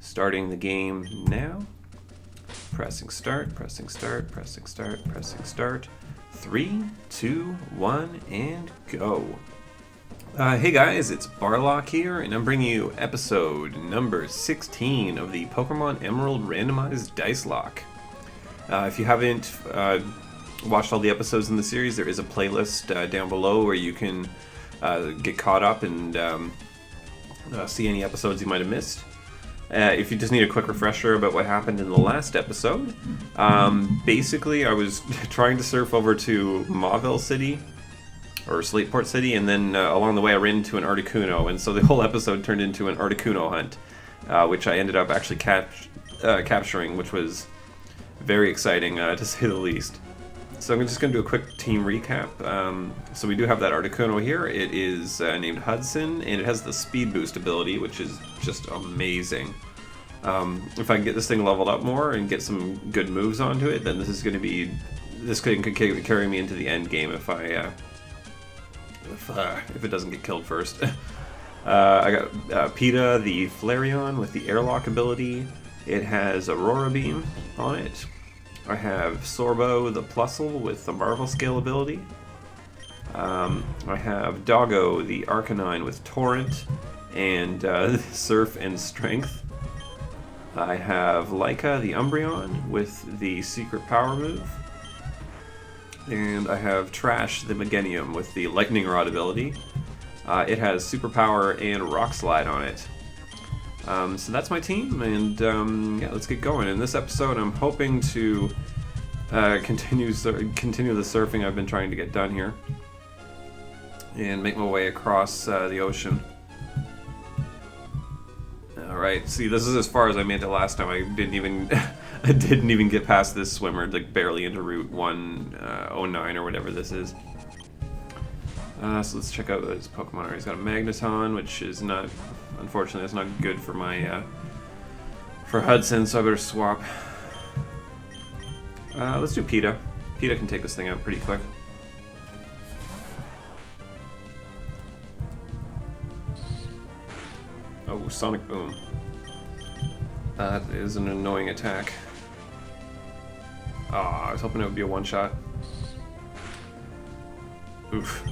Starting the game now. Pressing start, pressing start, pressing start, pressing start. 3, 2, 1, and go. Hey guys, it's Dicelocke here, and I'm bringing you episode number 16 of the Pokemon Emerald Randomized Dicelocke. If you haven't watched all the episodes in the series, there is a playlist down below where you can get caught up and see any episodes you might have missed. If you just need a quick refresher about what happened in the last episode, basically I was trying to surf over to Mauville City, or Slateport City, and then along the way I ran into an Articuno, and so the whole episode turned into an Articuno hunt, which I ended up actually capturing, which was very exciting, to say the least. So I'm just going to do a quick team recap. So we do have that Articuno here. It is named Hudson, and it has the speed boost ability, which is just amazing. If I can get this thing leveled up more and get some good moves onto it, then this is going to be... This could carry me into the end game if I... if it doesn't get killed first. I got PETA, the Flareon with the airlock ability. It has Aurora Beam on it. I have Sorbo, the Plusle with the Marvel Scale ability. I have Doggo, the Arcanine with Torrent and Surf and Strength. I have Laika, the Umbreon with the Secret Power move. And I have Trash, the Meganium with the Lightning Rod ability. It has Superpower and Rock Slide on it. So that's my team, and yeah, let's get going. In this episode, I'm hoping to continue the surfing I've been trying to get done here, and make my way across the ocean. All right, see, this is as far as I made it last time. I didn't even get past this swimmer, like barely into Route 109 or whatever this is. So let's check out this Pokemon. He's got a Magneton, which is not, unfortunately, that's not good for my for Hudson, so I better swap. Let's do PETA. PETA can take this thing out pretty quick. Oh, Sonic Boom. That is an annoying attack. I was hoping it would be a one-shot. Oof.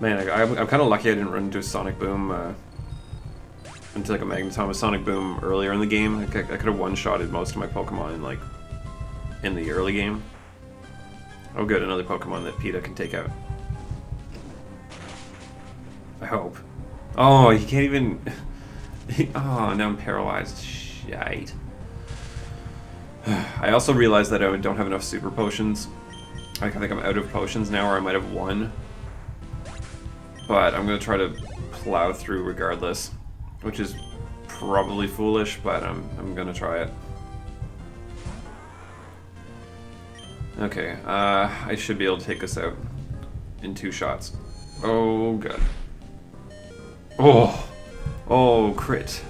Man, I'm kind of lucky I didn't run into a Sonic Boom into like a Magneton with Sonic Boom earlier in the game. I could have one-shotted most of my Pokemon in the early game. Oh good, another Pokemon that PETA can take out. I hope. Oh, he can't even... Oh, now I'm paralyzed. Shite. I also realized that I don't have enough Super Potions. I think I'm out of potions now, or I might have one. But I'm going to try to plow through regardless, which is probably foolish, but I'm going to try it. Okay, I should be able to take this out in 2 shots. Oh, good. Oh, crit.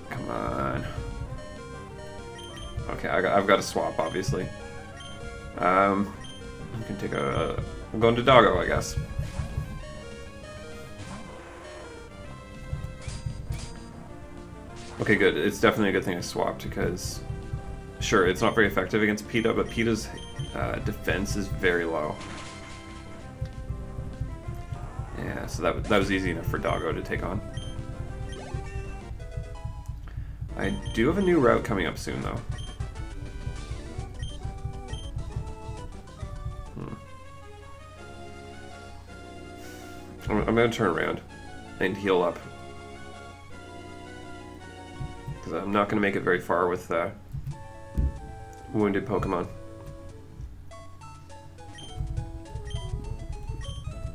Come on. Okay, I've got to swap, obviously. I can take I'm going to Doggo, I guess. Okay, good. It's definitely a good thing I swapped because, sure, it's not very effective against PETA, but PETA's defense is very low. Yeah, so that was easy enough for Doggo to take on. I do have a new route coming up soon, though. I'm going to turn around and heal up. Because I'm not going to make it very far with wounded Pokemon.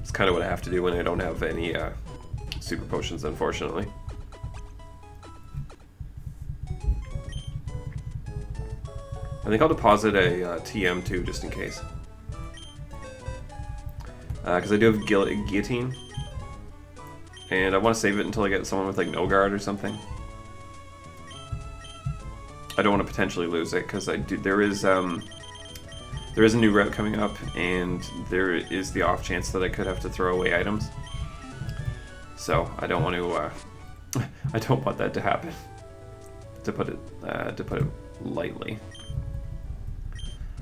It's kind of what I have to do when I don't have any Super Potions, unfortunately. I think I'll deposit a TM too, just in case. Because I do have Guillotine. And I want to save it until I get someone with like no guard or something. I don't want to potentially lose it because there is a new route coming up, and there is the off chance that I could have to throw away items. So I don't want to I don't want that to happen. To put it lightly.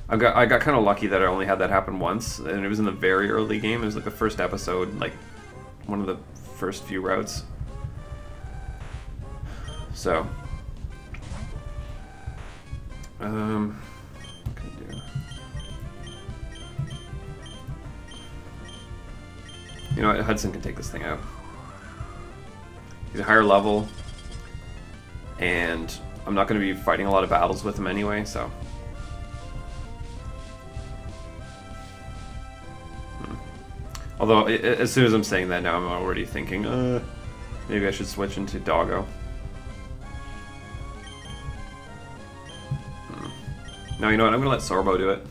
I got kind of lucky that I only had that happen once, and it was in the very early game. It was like the first episode, like one of the first few routes. So, what can I do? You know what? Hudson can take this thing out. He's a higher level, and I'm not going to be fighting a lot of battles with him anyway, so. Although, as soon as I'm saying that now, I'm already thinking, maybe I should switch into Doggo. No, you know what? I'm going to let Sorbo do it.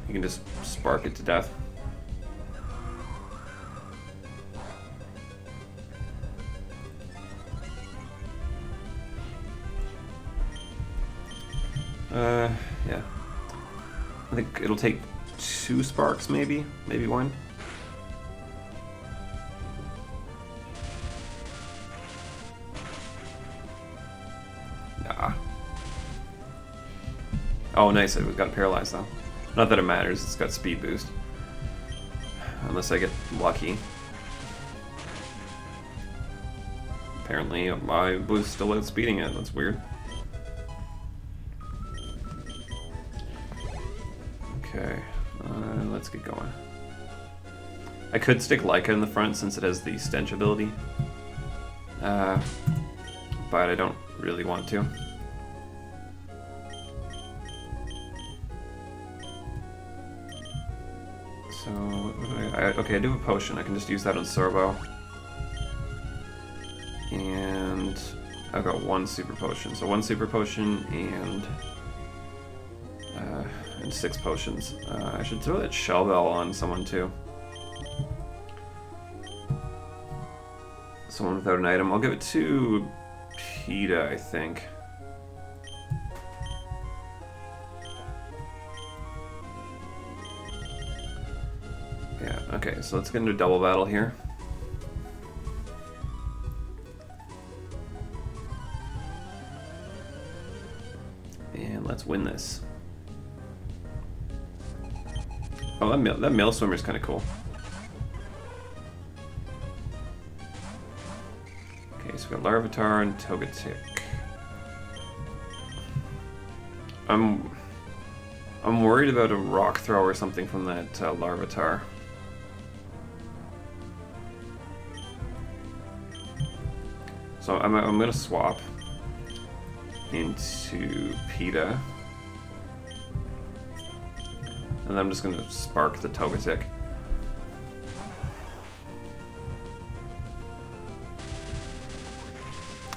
You can just spark it to death. Yeah. I think it'll take 2 sparks, maybe one. Nah. Oh, nice. It got paralyzed though. Not that it matters. It's got speed boost. Unless I get lucky. Apparently, my boost still outspeeding it. That's weird. Okay, let's get going. I could stick Leica in the front since it has the stench ability, but I don't really want to. So, okay, I do have a potion. I can just use that on Sorbo. And I've got 1 super potion. So 1 super potion and 6 potions. I should throw that shell bell on someone too. Someone without an item. I'll give it to PETA, I think. Yeah, okay, so let's get into a double battle here. And let's win this. Oh, that male swimmer is kind of cool. Okay, so we got Larvitar and Togetic. I'm worried about a rock throw or something from that Larvitar. So I'm gonna swap into PETA. And I'm just going to spark the Togetic.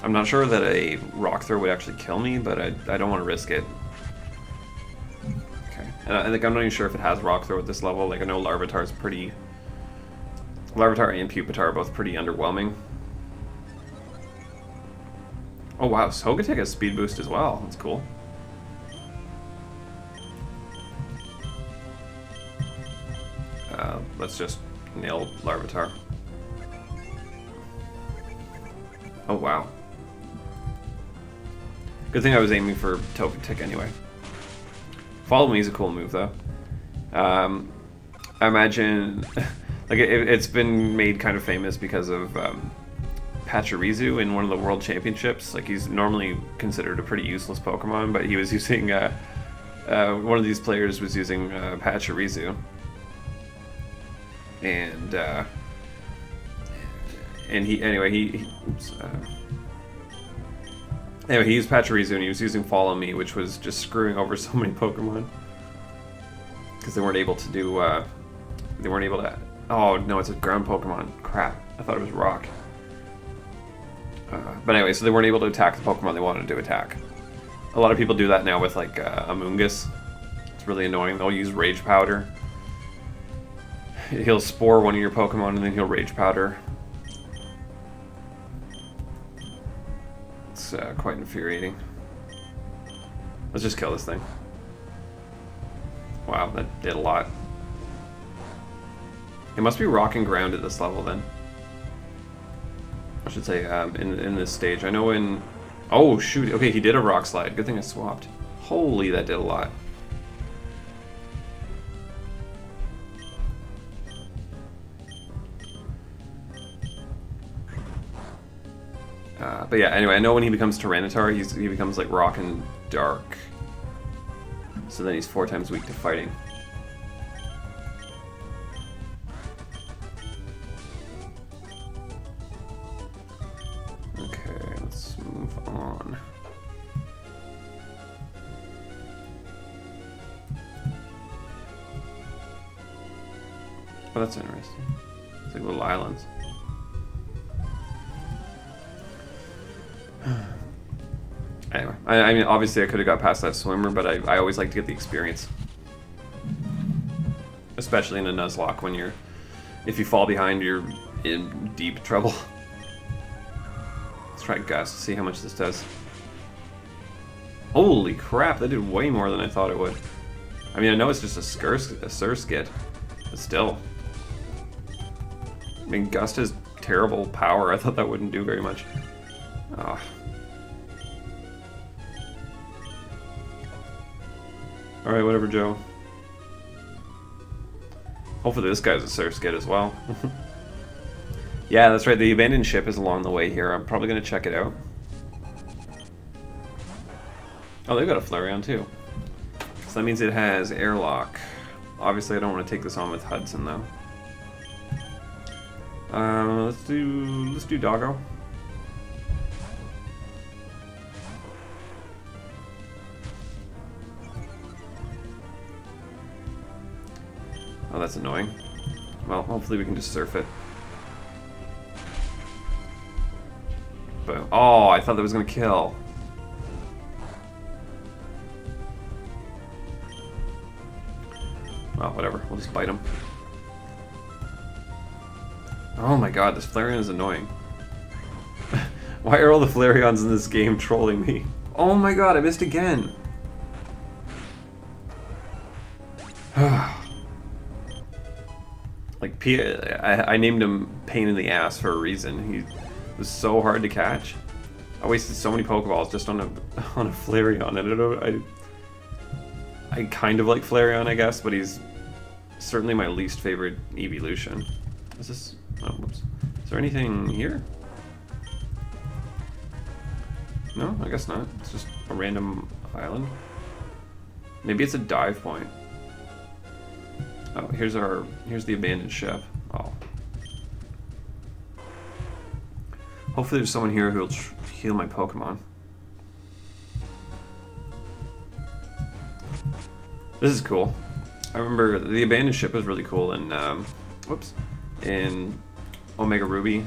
I'm not sure that a rock throw would actually kill me, but I don't want to risk it. Okay. And I think I'm not even sure if it has rock throw at this level. Like, I know Larvitar's pretty... Larvitar and Pupitar are both pretty underwhelming. Oh wow, Togetic has speed boost as well. That's cool. Let's just nail Larvitar. Oh wow. Good thing I was aiming for Togetic anyway. Follow Me is a cool move though. I imagine, like it's been made kind of famous because of Pachirisu in one of the World Championships. Like he's normally considered a pretty useless Pokemon, but he was using, one of these players was using Pachirisu. And he oops, anyway, he used Pachirisu and he was using Follow Me, which was just screwing over so many Pokemon because they weren't able to do oh no, it's a ground Pokemon. Crap, I thought it was rock. But anyway, so they weren't able to attack the Pokemon they wanted to attack. A lot of people do that now with like Amoonguss. It's really annoying. They'll use Rage Powder. He'll spore one of your Pokemon and then he'll Rage Powder. It's quite infuriating. Let's just kill this thing. Wow, that did a lot. It must be rock and ground at this level then. I should say, in this stage. I know in... Oh, shoot. Okay, he did a rock slide. Good thing I swapped. Holy, that did a lot. But yeah, anyway, I know when he becomes Tyranitar, he becomes like rock and dark. So then he's 4 times weak to fighting. Okay, let's move on. Oh, that's interesting. It's like little islands. Anyway, I mean, obviously I could have got past that swimmer, but I always like to get the experience. Especially in a Nuzlocke when if you fall behind, you're in deep trouble. Let's try Gust, see how much this does. Holy crap, that did way more than I thought it would. I mean, I know it's just a Surskit, but still. I mean, Gust has terrible power. I thought that wouldn't do very much. Oh. Alright, whatever, Joe. Hopefully this guy's a Surskit as well. Yeah, that's right, the abandoned ship is along the way here. I'm probably going to check it out. Oh, they've got a Flareon too. So that means it has airlock. Obviously I don't want to take this on with Hudson though. Let's do Doggo. Oh, that's annoying. Well, hopefully we can just surf it. But oh, I thought that was gonna kill. Well, whatever. We'll just bite him. Oh my god, this Flareon is annoying. Why are all the Flareons in this game trolling me? Oh my god, I missed again. Like, I named him Pain in the Ass for a reason. He was so hard to catch. I wasted so many Pokeballs just on a Flareon. I don't know. I kind of like Flareon, I guess, but he's certainly my least favorite evolution. Is this? Oh, whoops. Is there anything here? No, I guess not. It's just a random island. Maybe it's a dive point. Oh, here's the abandoned ship. Oh. Hopefully there's someone here who'll heal my Pokemon. This is cool. I remember the abandoned ship was really cool in, in Omega Ruby.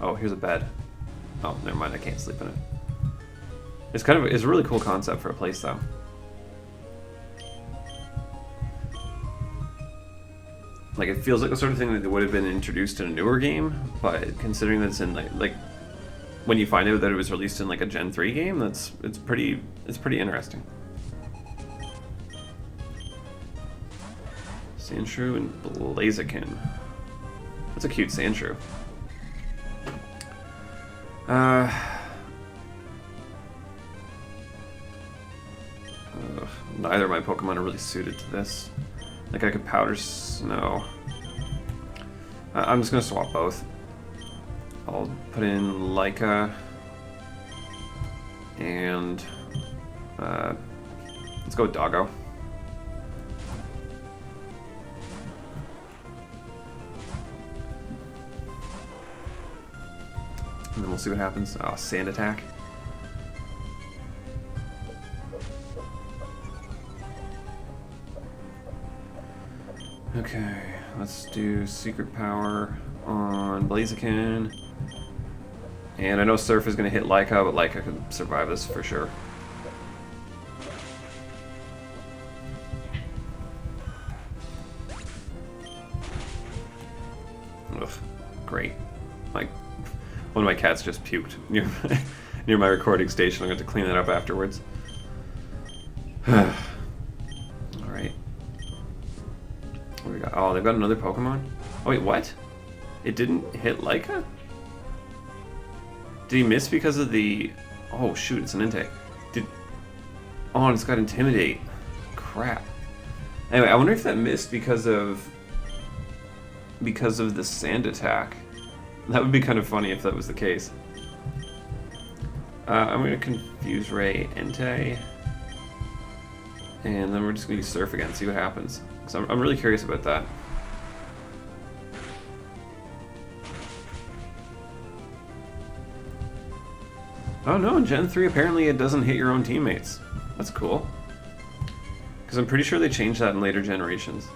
Oh, here's a bed. Oh, never mind, I can't sleep in it. It's a really cool concept for a place though. Like, it feels like the sort of thing that would have been introduced in a newer game, but considering that it's in like when you find out that it was released in like a Gen 3 game, it's pretty interesting. Sandshrew and Blaziken. That's a cute Sandshrew. Neither of my Pokemon are really suited to this. Like, I could Powder Snow. I'm just gonna swap both. I'll put in Leica and let's go with Doggo. And then we'll see what happens. Oh, Sand Attack. Okay, let's do Secret Power on Blaziken. And I know Surf is going to hit Leica, but Leica can survive this for sure. Ugh, great. Like, one of my cats just puked near my recording station. I'm going to have to clean that up afterwards. Alright. guy. Oh, they've got another Pokemon? Oh, wait, what? It didn't hit Leica? Did he miss because of the... Oh, shoot, it's an Entei. Oh, and it's got Intimidate. Crap. Anyway, I wonder if that missed because of the Sand attack. That would be kind of funny if that was the case. I'm going to Confuse Ray Entei. And then we're just going to use Surf again, see what happens. Because I'm really curious about that. Oh no, in Gen 3 apparently it doesn't hit your own teammates. That's cool. Because I'm pretty sure they changed that in later generations.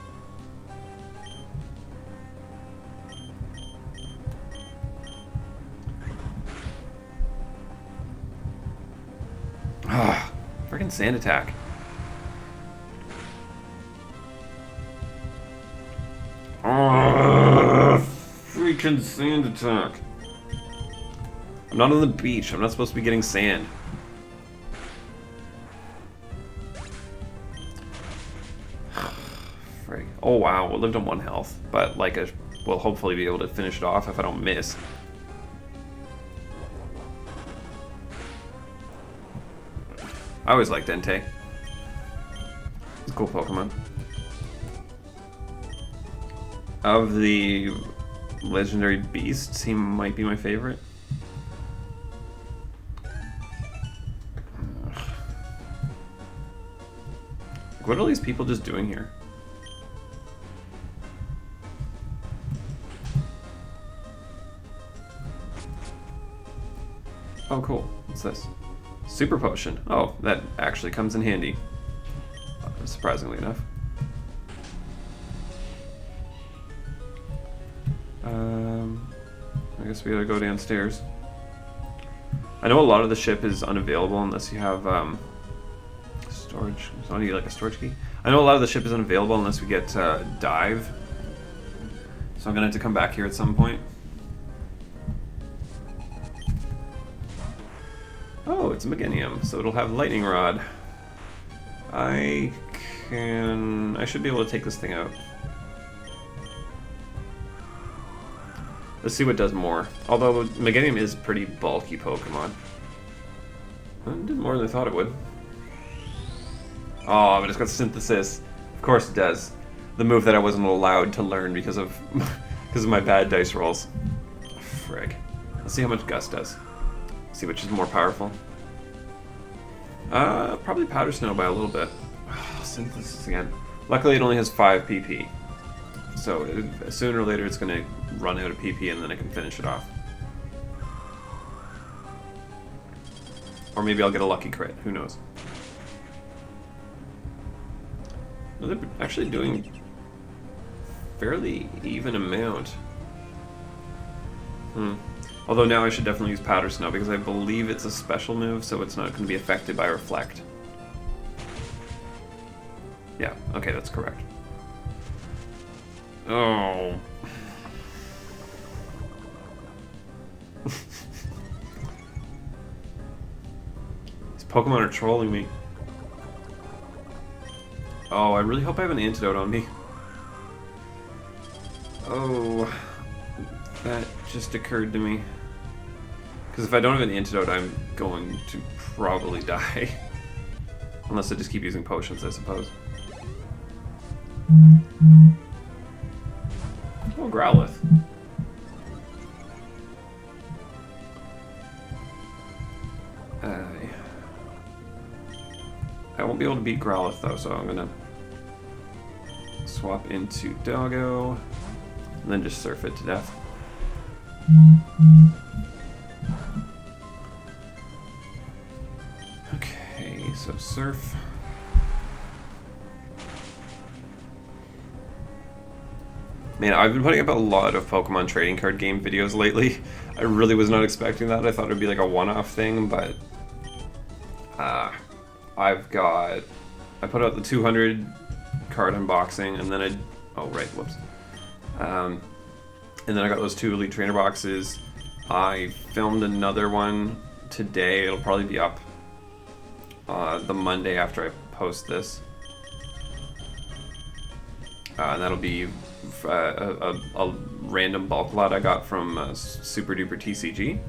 Ah, freaking Sand attack. Oh, freaking Sand attack. I'm not on the beach. I'm not supposed to be getting sand. Frig. Oh wow, we lived on 1 health, but like we'll hopefully be able to finish it off if I don't miss. I always liked Entei. It's a cool Pokemon. Of the legendary beasts, he might be my favorite. What are all these people just doing here? Oh, cool. What's this? Super Potion. Oh, that actually comes in handy. Surprisingly enough. I guess we gotta go downstairs. I know a lot of the ship is unavailable unless you have storage. So I need like a storage key. I know a lot of the ship is unavailable unless we get dive. So I'm gonna have to come back here at some point. Oh, it's a Meganium, so it'll have Lightning Rod. I should be able to take this thing out. Let's see what does more. Although Meganium is pretty bulky Pokemon. It did more than I thought it would. Oh, but it's got Synthesis. Of course it does. The move that I wasn't allowed to learn because of my bad dice rolls. Frig. Let's see how much Gust does. See which is more powerful. Probably Powder Snow by a little bit. Synthesis again. Luckily it only has 5 PP. So sooner or later it's going to run out of PP and then I can finish it off. Or maybe I'll get a lucky crit, who knows. No, they're actually doing fairly even amount. Although now I should definitely use Powder Snow because I believe it's a special move, so it's not going to be affected by Reflect. Yeah, okay, that's correct. Oh. These Pokemon are trolling me. Oh, I really hope I have an antidote on me. Oh, that just occurred to me. Because if I don't have an antidote, I'm going to probably die. Unless I just keep using potions, I suppose. Oh, Growlithe. I won't be able to beat Growlithe though, so I'm gonna swap into Doggo and then just surf it to death. Okay, so surf. Man, I've been putting up a lot of Pokemon trading card game videos lately. I really was not expecting that. I thought it would be like a one-off thing, but I put out the 200 card unboxing, and then and then I got those 2 Elite Trainer boxes. I filmed another one today. It'll probably be up the Monday after I post this. And that'll be a random bulk lot I got from Super Duper TCG.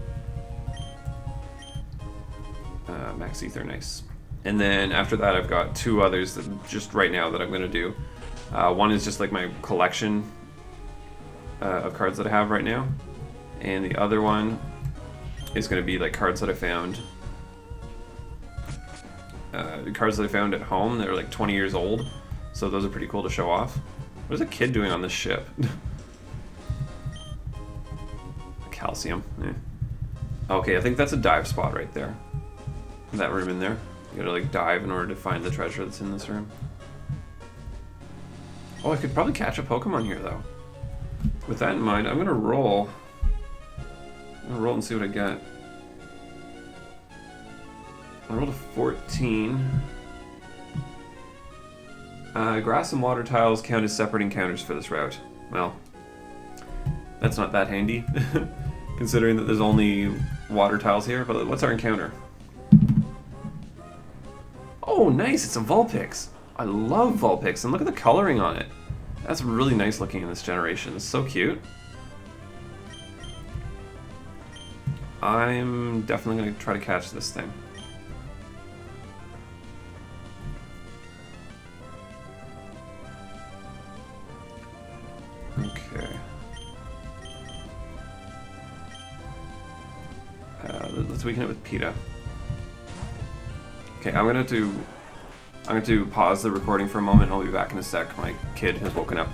Max Ether, nice. And then after that, I've got two others that just right now that I'm going to do. One is just like my collection of cards that I have right now. And the other one is going to be like cards that I found. Cards that I found at home that are like 20 years old. So those are pretty cool to show off. What is a kid doing on this ship? Calcium. Okay, I think that's a dive spot right there. That room in there. You gotta like dive in order to find the treasure that's in this room. Oh, I could probably catch a Pokemon here though. With that in mind, I'm gonna roll. I'm gonna roll and see what I get. I rolled a 14. Grass and water tiles count as separate encounters for this route. Well, that's not that handy, considering that there's only water tiles here, but what's our encounter? Oh, nice, it's a Vulpix. I love Vulpix, and look at the coloring on it. That's really nice looking in this generation. It's so cute. I'm definitely going to try to catch this thing. Okay. Let's weaken it with PETA. Okay, I'm going to pause the recording for a moment. I'll be back in a sec. My kid has woken up.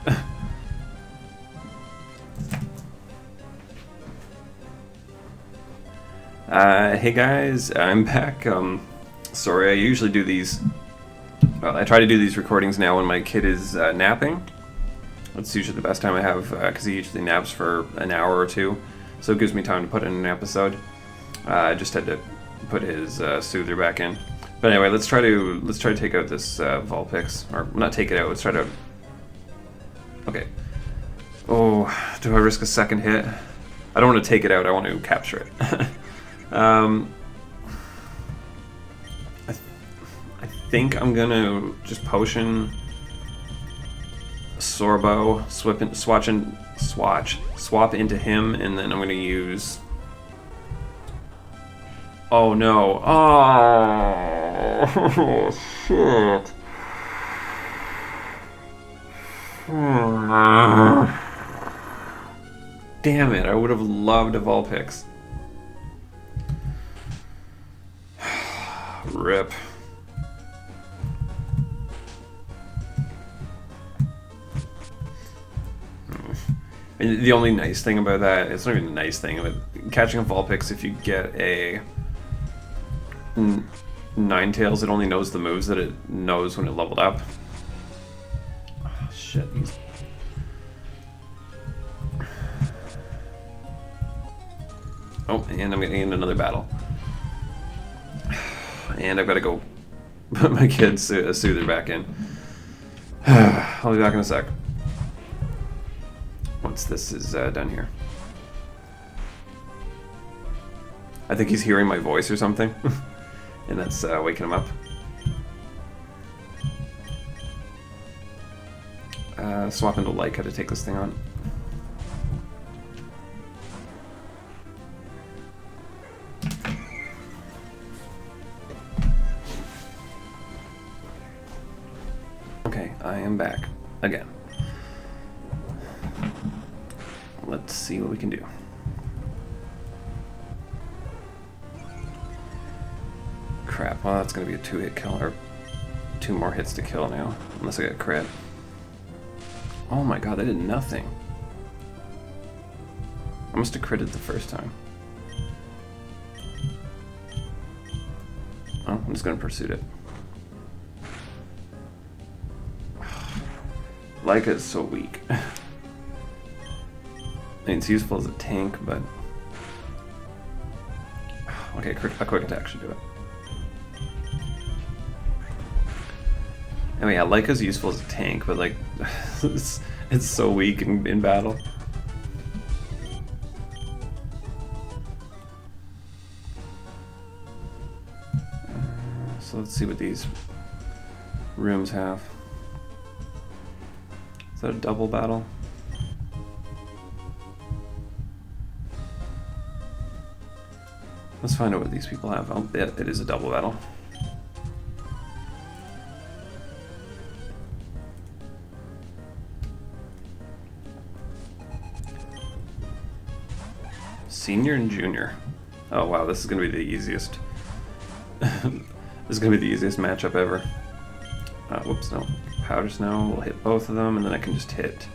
Hey guys, I'm back. Sorry, I usually do these. Well, I try to do these recordings now when my kid is napping. That's usually the best time I have because he usually naps for an hour or two, so it gives me time to put in an episode. I just had to put his soother back in. But anyway, let's try to take out this Vulpix, or not take it out. Let's try to. Okay. Oh, do I risk a second hit? I don't want to take it out. I want to capture it. I think I'm gonna just potion Sorbo, swap into him, and then I'm gonna use. Oh no! Oh shit! Damn it! I would have loved a Vulpix. Rip. And the only nice thing about that, it's not even a nice thing, but catching a Vulpix, if you get a Ninetales, it only knows the moves that it knows when it leveled up. Oh, shit. Oh, and I'm getting in another battle. And I've got to go put my kid's soother back in. I'll be back in a sec. Once this is done here. I think he's hearing my voice or something. And that's waking him up. Swap into Leica to take this thing on. Okay, I am back again. Let's see what we can do. Crap, well that's gonna be a 2-hit kill, or 2 more hits to kill now, unless I get a crit. Oh my god, that did nothing. I must have critted the first time. Oh, I'm just gonna pursue it. Leica is so weak. I mean, it's useful as a tank, but... Okay, a quick attack should do it. I mean, yeah, Leica's useful as a tank, but like, it's so weak in battle. So let's see what these rooms have. Is that a double battle? Let's find out what these people have. Oh, it is a double battle. Senior and junior. Oh wow, this is gonna be the easiest. This is gonna be the easiest matchup ever. Whoops, no. Powder Snow, we'll hit both of them, and then I can just hit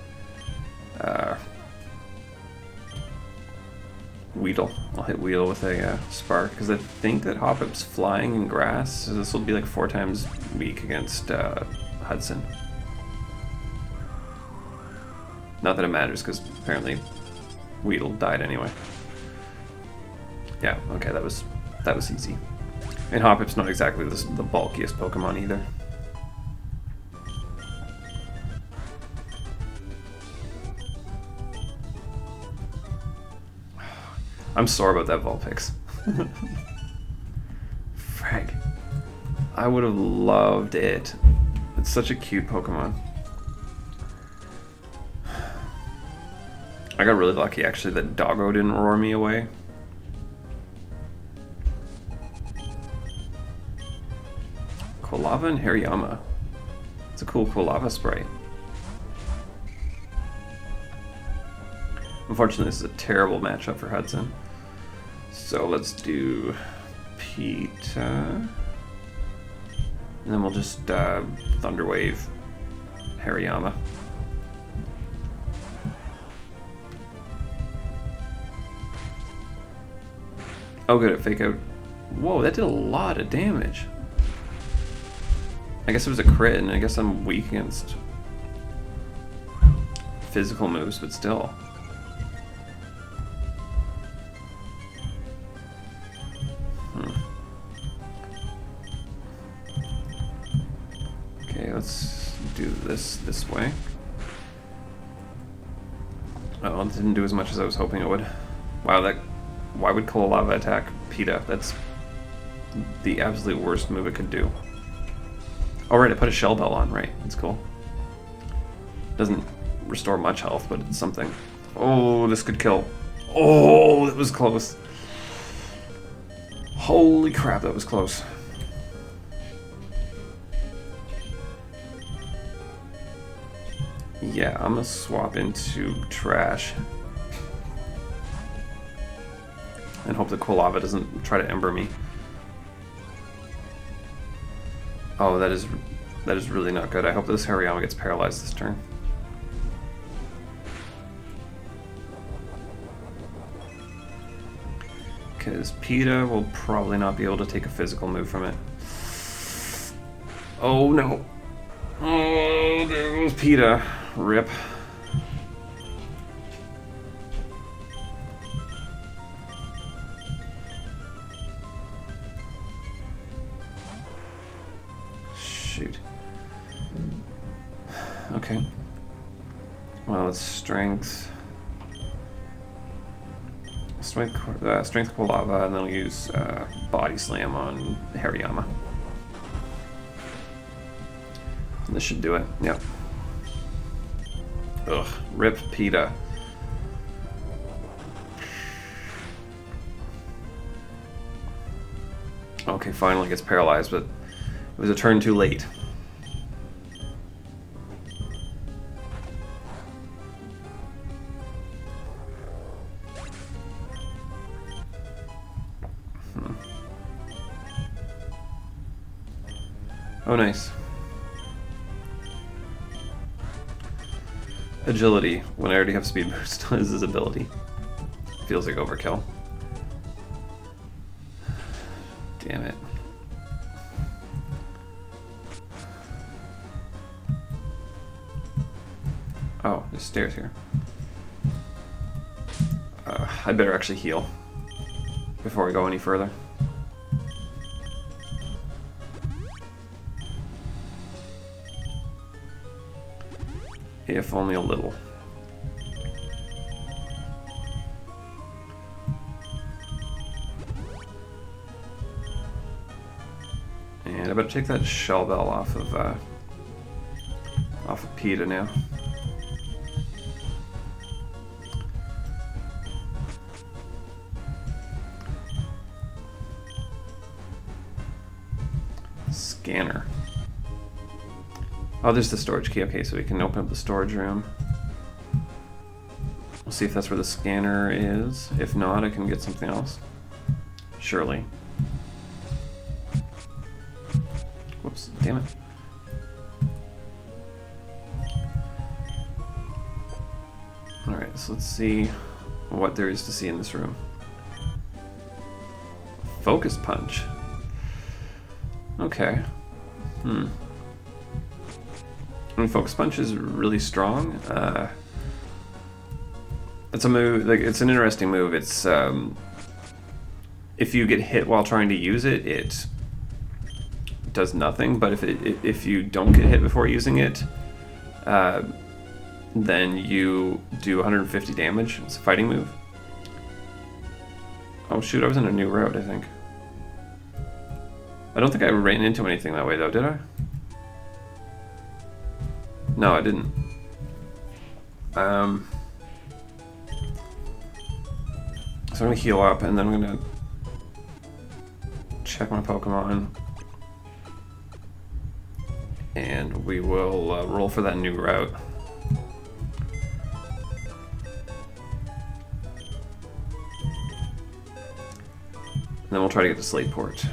Weedle. I'll hit Weedle with a Spark, because I think that Hoppip's flying in grass, so this will be like 4 times weak against Hudson. Not that it matters, because apparently Weedle died anyway. Yeah, okay, that was easy. And Hoppip's not exactly the bulkiest Pokemon either. I'm sore about that Vulpix. Frag. I would have loved it. It's such a cute Pokemon. I got really lucky actually that Doggo didn't roar me away. Quilava and Hariyama. It's a cool Quilava sprite. Unfortunately, this is a terrible matchup for Hudson. So let's do Pita. And then we'll just Thunder Wave Hariyama. Oh good, it fake out. Whoa, that did a lot of damage. I guess it was a crit, and I guess I'm weak against physical moves, but still. Okay, let's do this way. Oh, it didn't do as much as I was hoping it would. Wow, why would Quilava attack Pita? That's the absolute worst move it could do. Oh right, I put a Shell Bell on, right, that's cool. Doesn't restore much health, but it's something. Oh, this could kill. Oh, that was close. Holy crap, that was close. Yeah, I'm gonna swap into Trash. And hope the Quilava doesn't try to Ember me. Oh, that is really not good. I hope this Hariyama gets paralyzed this turn. Because Pita will probably not be able to take a physical move from it. Oh no. Oh, there goes Pita. Rip. Shoot. Okay. Well, it's Strength. Strength Quilava, and then we'll use Body Slam on Hariyama. This should do it. Yep. Ugh. Rip Pita. Okay, finally gets paralyzed, but it was a turn too late. Oh, nice. Agility, when I already have speed boost, is his ability. Feels like overkill. Damn it. Oh, there's stairs here. I better actually heal before we go any further. If only a little. And I better take that Shell Bell off of Pita now. scanner. Oh, there's the storage key. Okay, so we can open up the storage room. We'll see if that's where the scanner is. If not, I can get something else. Surely. Whoops, damn it. Alright, so let's see what there is to see in this room. Focus punch. Okay. I mean, focus punch is really strong. It's a move. Like, it's an interesting move. It's if you get hit while trying to use it, it does nothing. But if you don't get hit before using it, then you do 150 damage. It's a fighting move. Oh shoot! I was in a new route, I think. I don't think I ran into anything that way though, did I? No, I didn't. So I'm gonna heal up, and then I'm gonna check my Pokemon, and we will roll for that new route. And then we'll try to get to Slateport.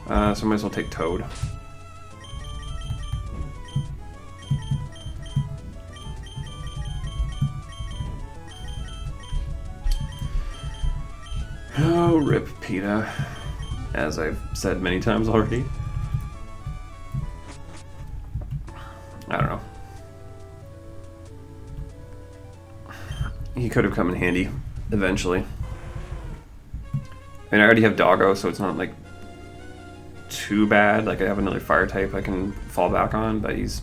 So I might as well take Toad. Oh, rip PETA, as I've said many times already. I don't know. He could have come in handy eventually. I mean, I already have Doggo, so it's not like too bad. Like, I have another fire type I can fall back on, but it's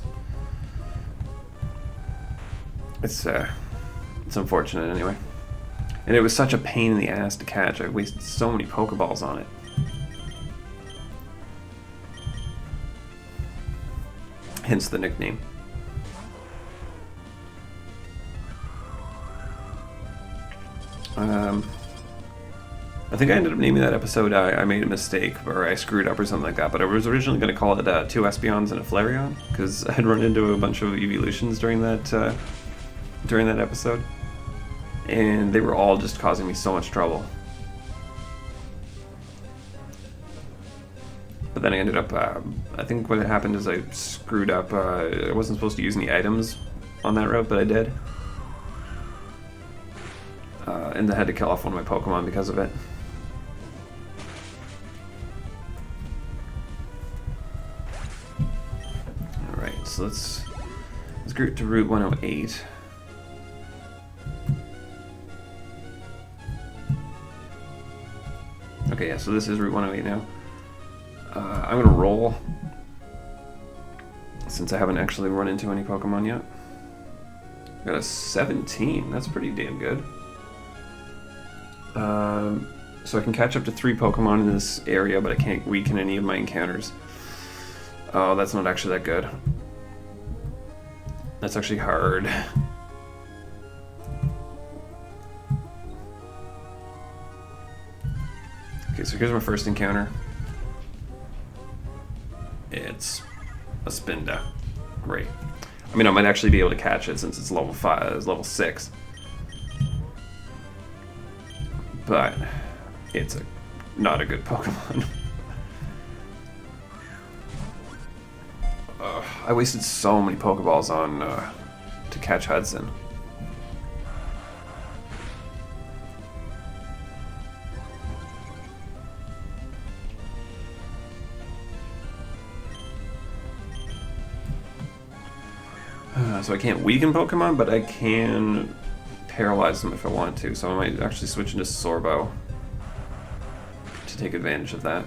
unfortunate anyway. And it was such a pain in the ass to catch. I wasted so many Pokeballs on it. Hence the nickname. I think I ended up naming that episode I made a mistake, or I screwed up or something like that, but I was originally going to call it 2 Espeons and a Flareon, because I had run into a bunch of evolutions during that episode, and they were all just causing me so much trouble. But then I ended up, I think what happened is I screwed up, I wasn't supposed to use any items on that route, but I did. And I had to kill off one of my Pokemon because of it. Alright, so let's get to Route 108. Okay, yeah, so this is Route 108 now. I'm gonna roll, since I haven't actually run into any Pokemon yet. Got a 17, that's pretty damn good. So I can catch up to 3 Pokemon in this area, but I can't weaken any of my encounters. Oh, that's not actually that good. That's actually hard. Okay, so here's my first encounter. It's a Spinda. Great. I mean, I might actually be able to catch it since it's level 5, it's level 6. But it's not a good Pokemon. I wasted so many Pokeballs on to catch Hudson. So I can't weaken Pokemon, but I can paralyze them if I want to, so I might actually switch into Sorbo to take advantage of that.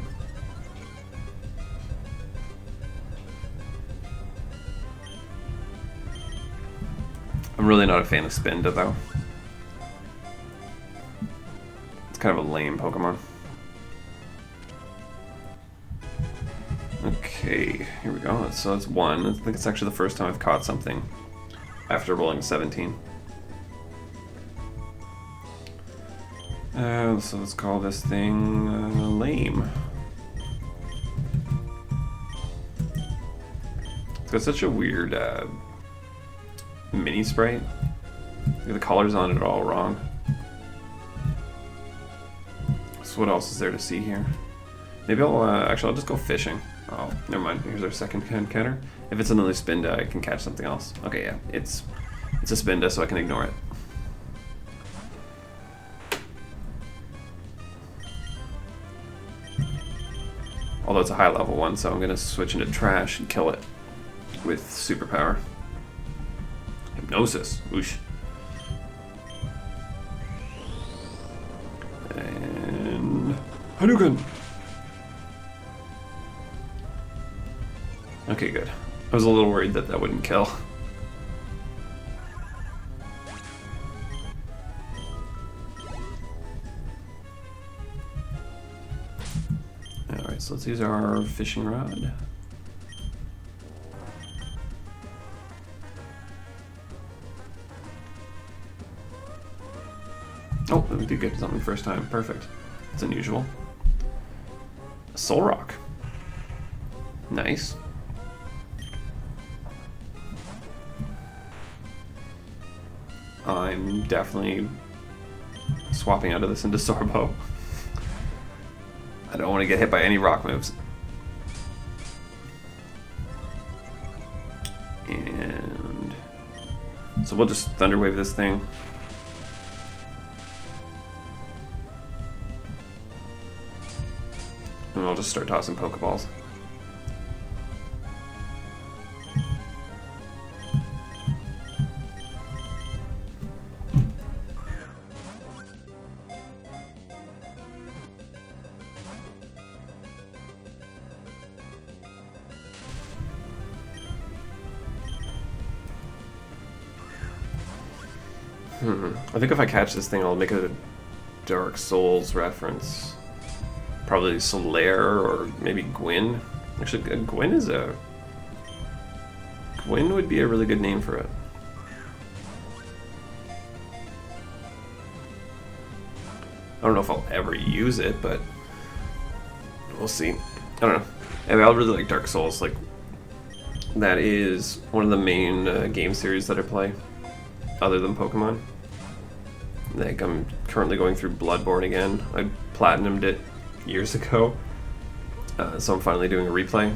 I'm really not a fan of Spinda though. It's kind of a lame Pokemon. Okay, here we go. So that's 1. I think it's actually the first time I've caught something after rolling 17. So let's call this thing lame. got such a weird mini sprite. The colors on it are all wrong. So what else is there to see here? Maybe I'll actually I'll just go fishing. Oh, never mind. Here's our second encounter. If it's another Spinda, I can catch something else. Okay, yeah, it's a Spinda, so I can ignore it. Although it's a high level one, so I'm gonna switch into trash and kill it with superpower. Hypnosis. Whoosh. And Hadouken. Okay, good. I was a little worried that that wouldn't kill. Alright, so let's use our fishing rod. Oh, we did get something first time. Perfect. That's unusual. A soul rock. Nice. I'm definitely swapping out of this into Sorbo. I don't want to get hit by any rock moves. And so we'll just Thunder Wave this thing. And I'll just start tossing Pokeballs. I think if I catch this thing, I'll make a Dark Souls reference. Probably Solaire or maybe Gwyn. Actually, Gwyn is a... Gwyn would be a really good name for it. I don't know if I'll ever use it, but we'll see. I don't know. Anyway, I really like Dark Souls. Like, that is one of the main game series that I play, other than Pokemon. Like, I'm currently going through Bloodborne again. I platinumed it years ago, so I'm finally doing a replay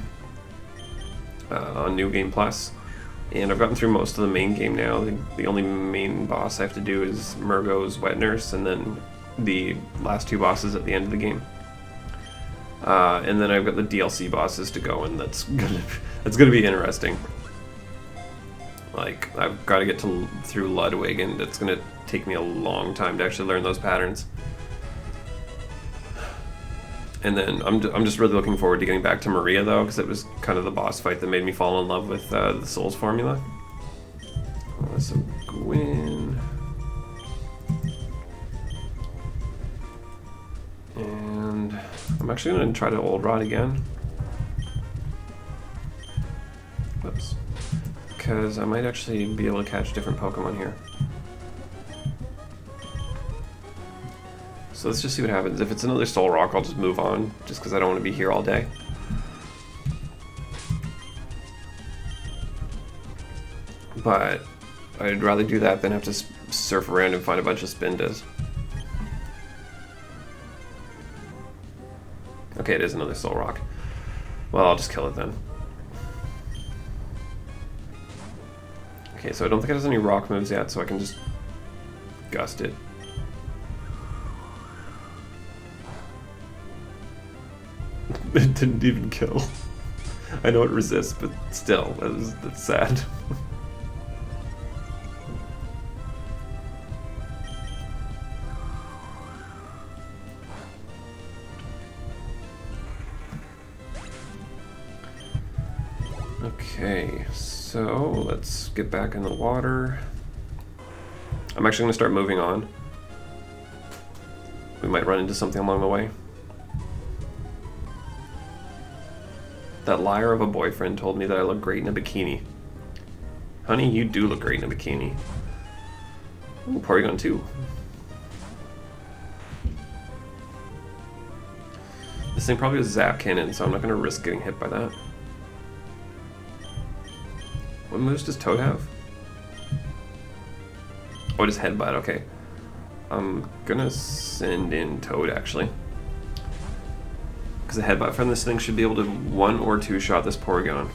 on New Game Plus, and I've gotten through most of the main game now. The only main boss I have to do is Murgo's Wet Nurse, and then the last two bosses at the end of the game. And then I've got the DLC bosses to go, and that's gonna be interesting. Like, I've got to get through Ludwig, and it's gonna take me a long time to actually learn those patterns. And then I'm just really looking forward to getting back to Maria, though, because it was kind of the boss fight that made me fall in love with the Souls formula. So Gwyn. And I'm actually going to try to Old Rod again. Whoops. Because I might actually be able to catch different Pokemon here. So let's just see what happens. If it's another Soul Rock, I'll just move on, just because I don't want to be here all day. But I'd rather do that than have to surf around and find a bunch of Spindas. Okay, it is another Soul Rock. Well, I'll just kill it then. Okay, so I don't think it has any rock moves yet, so I can just gust it. It didn't even kill. I know it resists, but still, that's sad. Okay, so let's get back in the water. I'm actually going to start moving on. We might run into something along the way. That liar of a boyfriend told me that I look great in a bikini. Honey, you do look great in a bikini. Ooh, Porygon 2. This thing probably has Zap Cannon, so I'm not going to risk getting hit by that. What moves does Toad have? Oh, it is Headbutt, okay. I'm gonna send in Toad, actually. Because the Headbutt from this thing should be able to 1 or 2 shot this Porygon.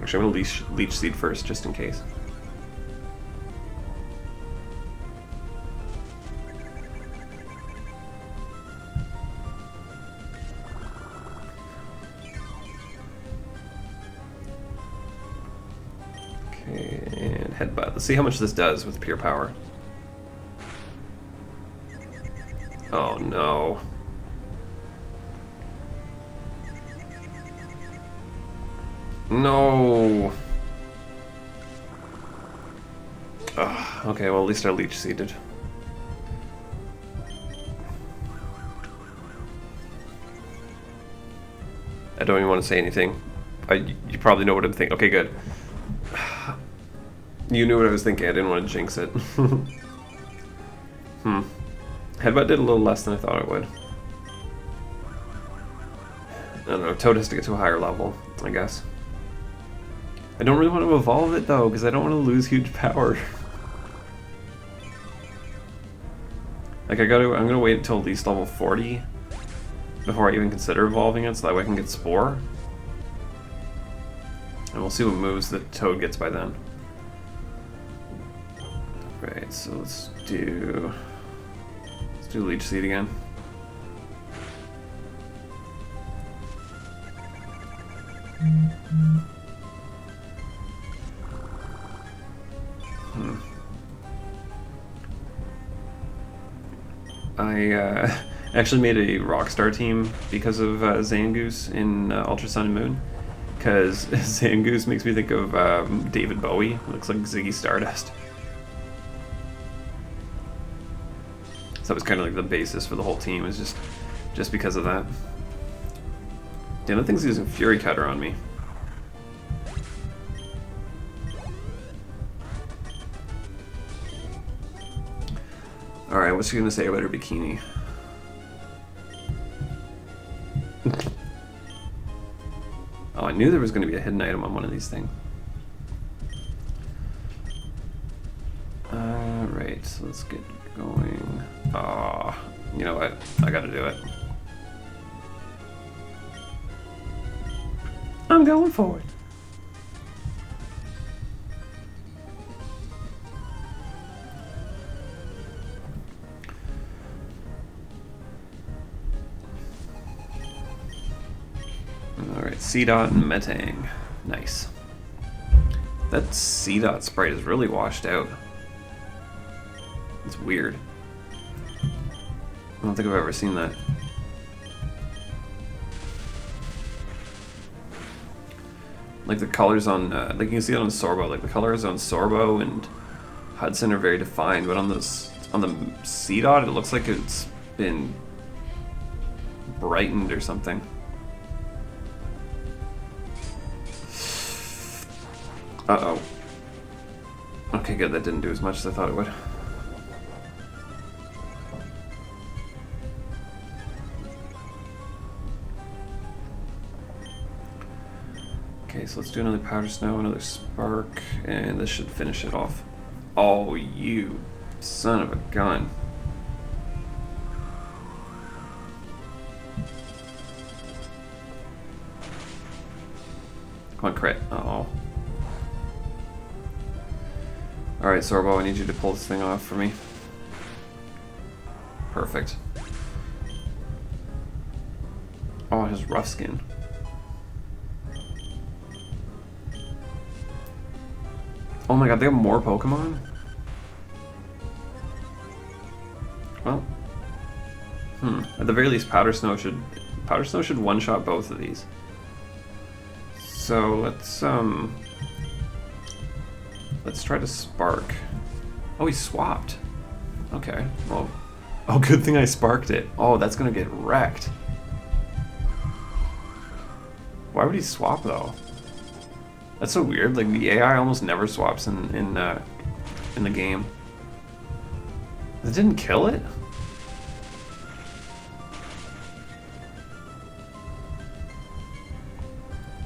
Actually, I'm gonna Leech Seed first, just in case. Okay, and Headbutt. Let's see how much this does with pure power. Oh no. No. Ugh, okay, well at least I Leech Seeded. I don't even want to say anything. You probably know what I'm thinking. Okay, good. You knew what I was thinking. I didn't want to jinx it. Headbutt did a little less than I thought it would. I don't know. Toad has to get to a higher level, I guess. I don't really want to evolve it though, because I don't want to lose huge power. Like I'm gonna wait until at least level 40 before I even consider evolving it, so that way I can get Spore. And we'll see what moves that Toad gets by then. Right, so let's do Leech Seed again. I actually made a Rockstar team because of Zangoose in Ultra Sun and Moon. Because Zangoose makes me think of David Bowie. Looks like Ziggy Stardust. So that was kind of like the basis for the whole team, is just because of that. Damn, that thing's using Fury Cutter on me. Alright, what's she gonna say about her bikini? Oh, I knew there was gonna be a hidden item on one of these things. Alright, so let's get going. Oh, you know what? I gotta do it. I'm going forward. Alright, C-Dot and Metang. Nice. That C-Dot sprite is really washed out. It's weird. I don't think I've ever seen that. Like the colors on, like you can see it on Sorbo, like the colors on Sorbo and Hudson are very defined, but on the C-Dot it looks like it's been brightened or something. Uh-oh. Okay, good, that didn't do as much as I thought it would. Okay, so let's do another Powder Snow, another Spark, and this should finish it off. Oh, you son of a gun. Come on, crit. Uh-oh. Alright, Sorbo, I need you to pull this thing off for me. Perfect. Oh, it has Rough Skin. Oh my god, they have more Pokemon? Well. At the very least, Powder Snow should one-shot both of these. So let's try to Spark. Oh, he swapped. Okay, well. Oh, good thing I sparked it. Oh, that's gonna get wrecked. Why would he swap though? That's so weird. Like the AI almost never swaps in the game. It didn't kill it?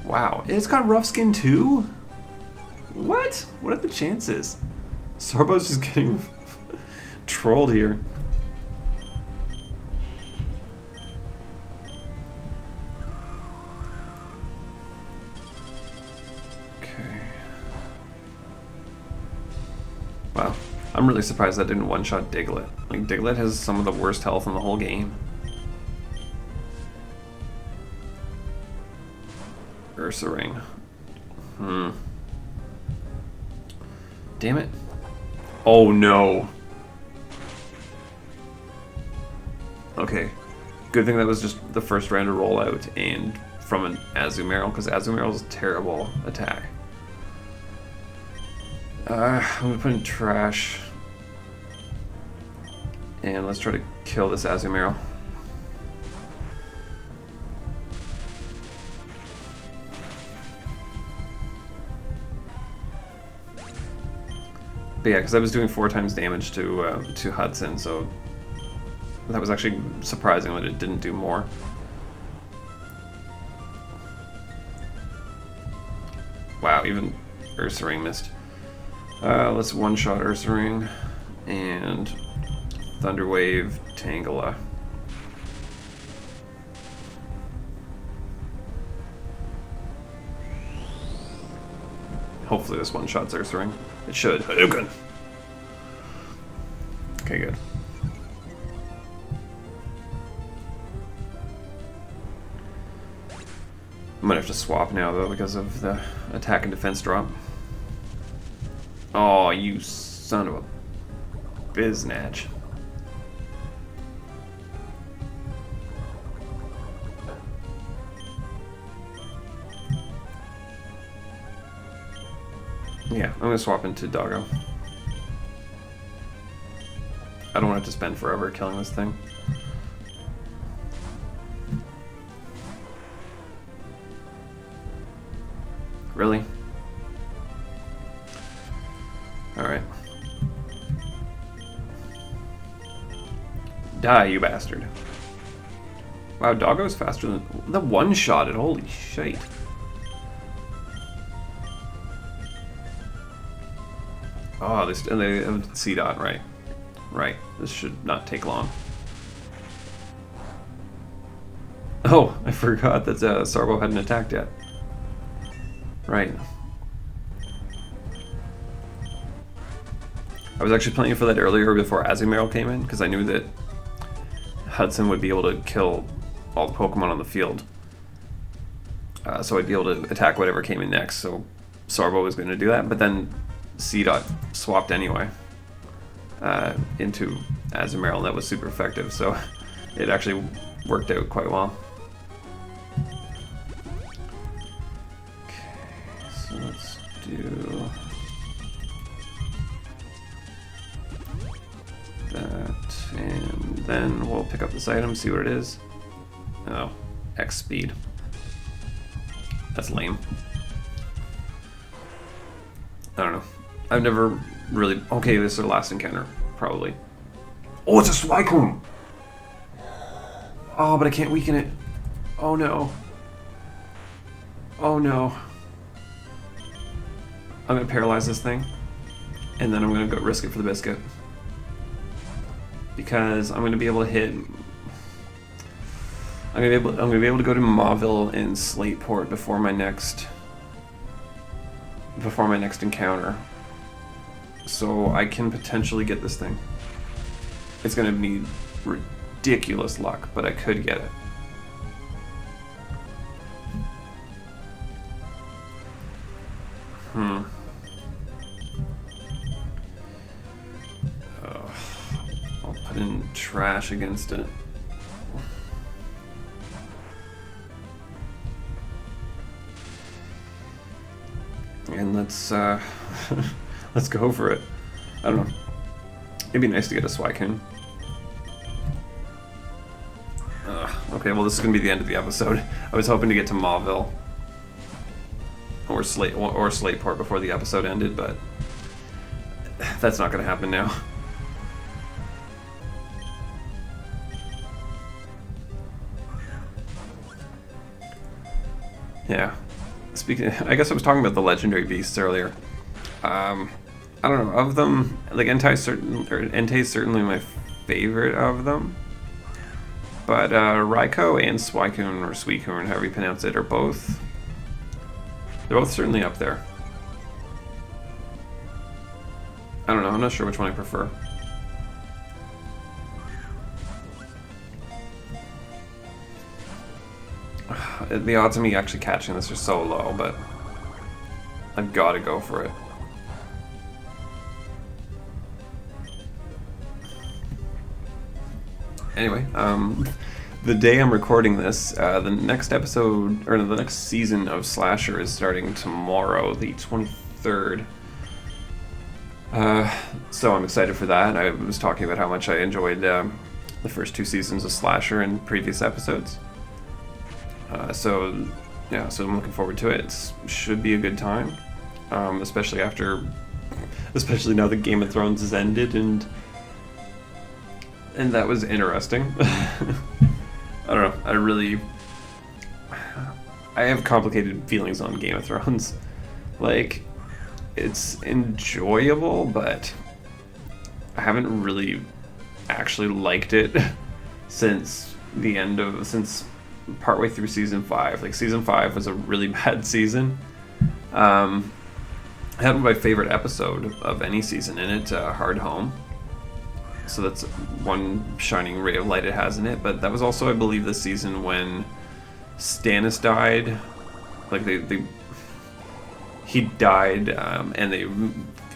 Wow, it's got rough skin too? What? What are the chances? Sorbo's just getting trolled here. Okay. Wow. I'm really surprised that didn't one-shot Diglett. Like, Diglett has some of the worst health in the whole game. Ursaring. Damn it. Oh no. Okay. Good thing that was just the first round to roll out and from an Azumarill, because Azumarill's a terrible attack. I'm gonna put in trash. And let's try to kill this Azumarill. But yeah, because I was doing 4 times damage to Hudson, so that was actually surprising that it didn't do more. Wow, even Ursaring missed. Let's one-shot Ursaring and Thunderwave Tangela. Hopefully this one-shots Ursaring. It should. Hadouken! Okay, good. I might have to swap now, though, because of the attack and defense drop. Oh, you son of a biznatch. Yeah, I'm gonna swap into Doggo. I don't want it to spend forever killing this thing. Really? Alright. Die, you bastard. Wow, Doggo's faster than the one-shotted. Holy shit. Oh, this, and they have C-Dot, right. Right. This should not take long. Oh, I forgot that Sarbo hadn't attacked yet. Right. I was actually planning for that earlier before Azumarill came in, because I knew that Hudson would be able to kill all the Pokemon on the field. So I'd be able to attack whatever came in next, so Sarbo was going to do that, but then C-Dot swapped anyway into Azumarill, and that was super effective, so it actually worked out quite well. Okay, so let's do that, and then we'll pick up this item, see what it is. Oh, X speed. That's lame. I don't know. I've never really... Okay, this is our last encounter, probably. Oh, it's a Suicune! Oh, but I can't weaken it. Oh no. Oh no. I'm gonna paralyze this thing, and then I'm gonna go risk it for the biscuit. Because I'm gonna be able to hit... I'm gonna be able to go to Mauville and Slateport before my next encounter. So I can potentially get this thing. It's gonna need ridiculous luck, but I could get it. I'll put in trash against it. And let's let's go for it. I don't know. It'd be nice to get a Suicune. Okay, well this is gonna be the end of the episode. I was hoping to get to Mauville or Slateport before the episode ended, but that's not gonna happen now. Yeah. speaking, I guess I was talking about the legendary beasts earlier. I don't know, of them, like Entei's certainly my favorite of them. But Raikou and Suicune, or Suicune, however you pronounce it, they're both certainly up there. I don't know, I'm not sure which one I prefer. The odds of me actually catching this are so low, but I've got to go for it. Anyway, the day I'm recording this, the next episode, or the next season of Slasher is starting tomorrow, the 23rd. So I'm excited for that. I was talking about how much I enjoyed the first 2 seasons of Slasher in previous episodes. So I'm looking forward to it. It should be a good time, especially now that Game of Thrones has ended, and that was interesting. I don't know. I have complicated feelings on Game of Thrones. Like, it's enjoyable, but I haven't really actually liked it since partway through season 5. Like, season 5 was a really bad season. I had my favorite episode of any season in it, Hard Home. So that's one shining ray of light it has in it. But that was also, I believe, the season when Stannis died. Like, he died, and they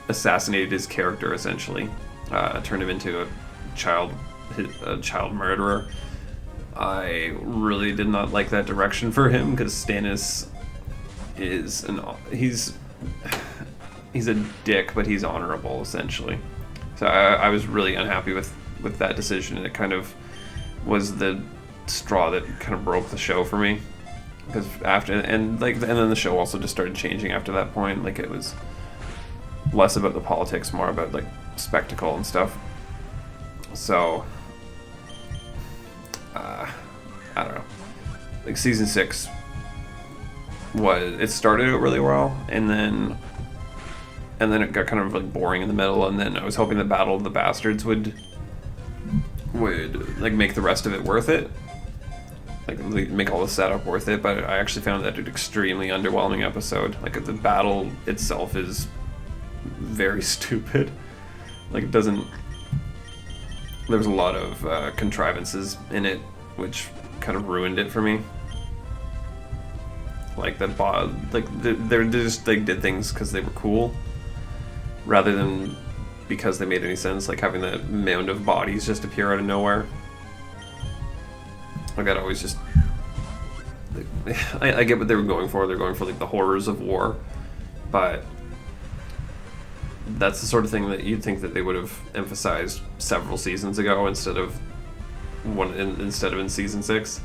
assassinated his character, essentially. Turned him into a child murderer. I really did not like that direction for him, because Stannis is he's a dick, but he's honorable, essentially. So I was really unhappy with that decision, and it kind of was the straw that kind of broke the show for me. Because and then the show also just started changing after that point. Like, it was less about the politics, more about like spectacle and stuff. So I don't know. Like, season 6 it started out really well, and then it got kind of like boring in the middle, and then I was hoping that Battle of the Bastards would like make the rest of it worth it. Like, make all the setup worth it, but I actually found that an extremely underwhelming episode. Like, the battle itself is very stupid. Like, it doesn't... There was a lot of contrivances in it, which kind of ruined it for me. Like, they just like did things because they were cool, rather than because they made any sense. Like, having that mound of bodies just appear out of nowhere. Like, that always just... I get what they were going for. They're going for, like, the horrors of war. But that's the sort of thing that you'd think that they would have emphasized several seasons ago instead of in season 6.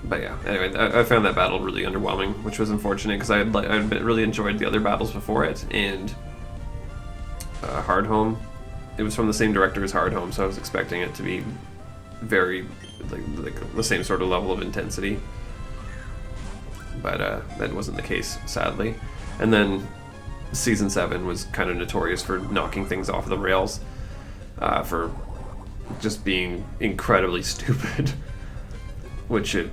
But yeah, anyway, I found that battle really underwhelming, which was unfortunate, because I'd really enjoyed the other battles before it, and Hard Home. It was from the same director as Hard Home, so I was expecting it to be very like the same sort of level of intensity, but that wasn't the case, sadly. And then season 7 was kind of notorious for knocking things off the rails, for just being incredibly stupid, which it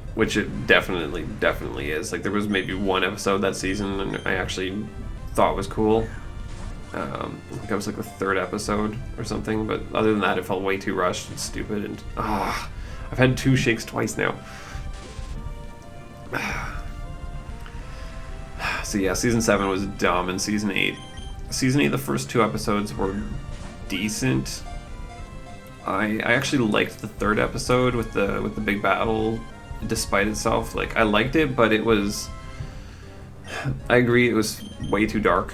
definitely is. Like, there was maybe one episode that season and I actually thought was cool. I think that was like the 3rd episode or something, but other than that, it felt way too rushed and stupid, and I've had 2 shakes twice now. So yeah, season 7 was dumb, and season 8, the first 2 episodes were decent. I actually liked the 3rd episode with the big battle, despite itself. Like, I liked it, but it was... I agree, it was way too dark.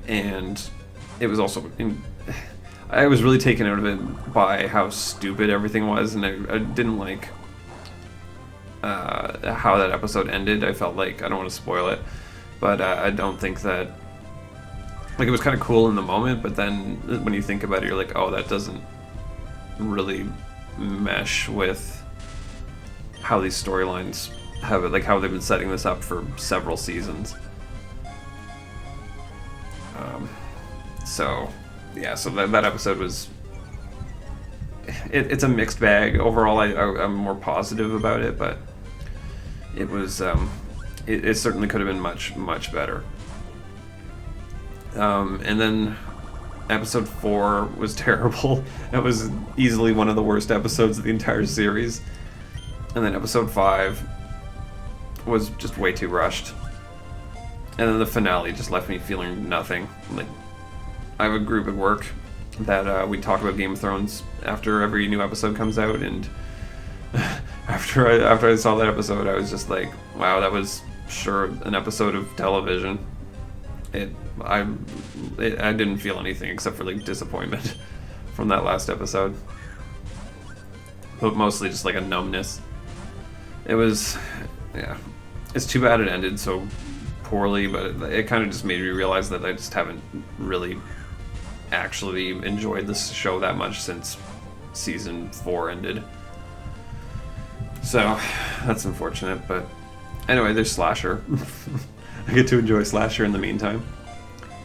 And it was also... I was really taken out of it by how stupid everything was, and I didn't like how that episode ended. I felt like... I don't want to spoil it, but I don't think that... Like, it was kind of cool in the moment, but then when you think about it, you're like, oh, that doesn't really mesh with how these storylines have it, like how they've been setting this up for several seasons. So yeah, so that episode was. It's a mixed bag. Overall, I'm more positive about it, but it was. It certainly could have been much better. And then episode 4 was terrible. That was easily one of the worst episodes of the entire series. And then episode 5 was just way too rushed. And then the finale just left me feeling nothing. Like, I have a group at work that we talk about Game of Thrones after every new episode comes out, and after I saw that episode, I was just like, wow, that was sure an episode of television. I didn't feel anything except for like disappointment from that last episode, but mostly just like a numbness. It was, yeah, it's too bad it ended so poorly, but it kind of just made me realize that I just haven't really actually enjoyed this show that much since season 4 ended. So that's unfortunate, but anyway, there's Slasher. I get to enjoy Slasher in the meantime.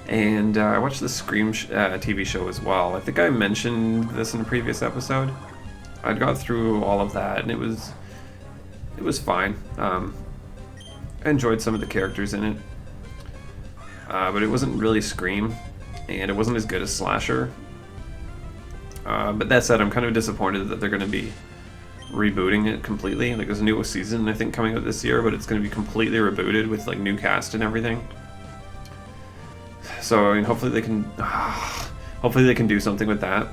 And I watched the Scream TV show as well. I think I mentioned this in a previous episode. I'd got through all of that, and it was fine. I enjoyed some of the characters in it, but it wasn't really Scream, and it wasn't as good as Slasher. But that said, I'm kind of disappointed that they're going to be rebooting it completely. Like, there's a new season, I think, coming out this year, but it's going to be completely rebooted with like new cast and everything. So I mean, hopefully they can do something with that.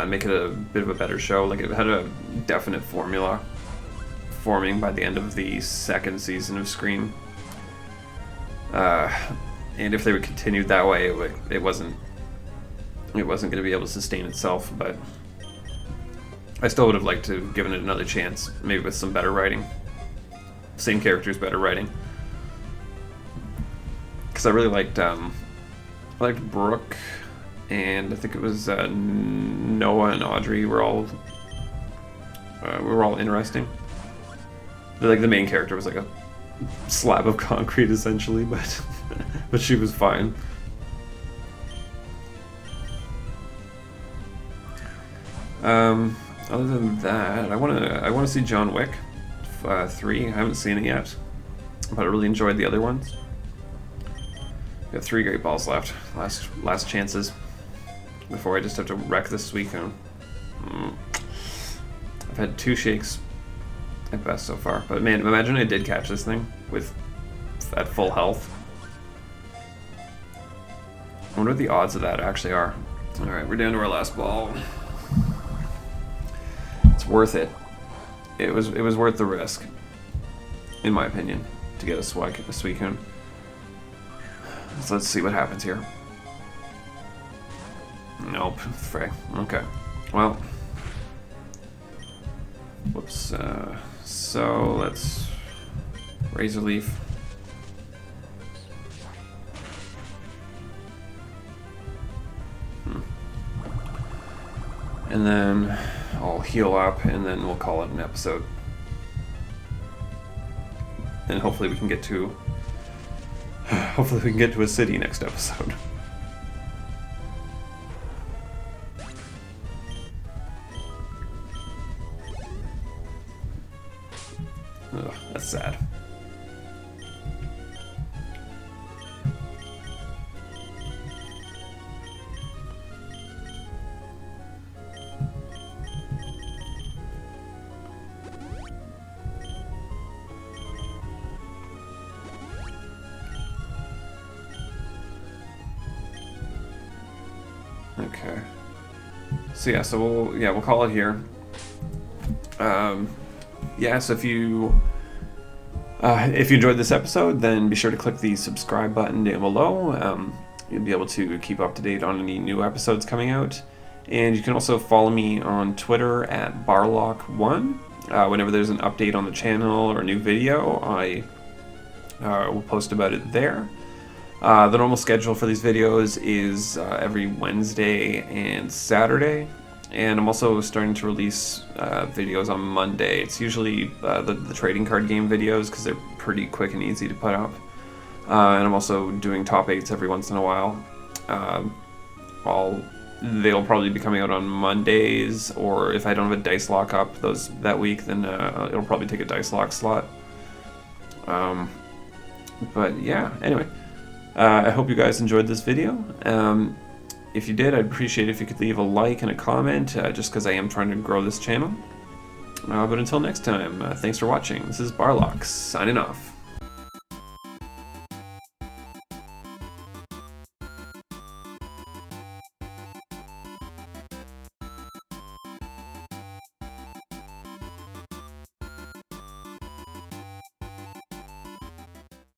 Make it a bit of a better show. Like, it had a definite formula forming by the end of the 2nd season of Scream. And if they would continue that way, it wasn't going to be able to sustain itself. But I still would have liked to have given it another chance, maybe with some better writing. Same characters, better writing. Because I really liked Brooke, and I think it was Noah and Audrey were all interesting. Like, the main character was like a slab of concrete essentially, but but she was fine. Other than that, I want to see John Wick 3. I haven't seen it yet, but I really enjoyed the other ones. Got 3 great balls left. Last chances before I just have to wreck this weekend. I've had 2 shakes at best so far, but man, imagine I did catch this thing at full health. I wonder what the odds of that actually are. All right, we're down to our last ball. It's worth it. It was worth the risk, in my opinion, to get a Suicune. So let's see what happens here. Nope, fray. Okay. Well. Whoops. So let's Razor Leaf. And then I'll heal up, and then we'll call it an episode. And hopefully we can get to a city next episode. Ugh, that's sad. Okay. So yeah, we'll call it here. Yeah, so if you enjoyed this episode, then be sure to click the subscribe button down below. You'll be able to keep up to date on any new episodes coming out. And you can also follow me on Twitter at Barlock1. Whenever there's an update on the channel or a new video, I will post about it there. The normal schedule for these videos is every Wednesday and Saturday. And I'm also starting to release videos on Monday. It's usually the trading card game videos because they're pretty quick and easy to put up. And I'm also doing top 8s every once in a while. They'll probably be coming out on Mondays, or if I don't have a Dicelocke up that week, then it'll probably take a Dicelocke slot. But yeah, anyway, I hope you guys enjoyed this video. If you did, I'd appreciate it if you could leave a like and a comment, just because I am trying to grow this channel. But until next time, thanks for watching. This is Barlox, signing off.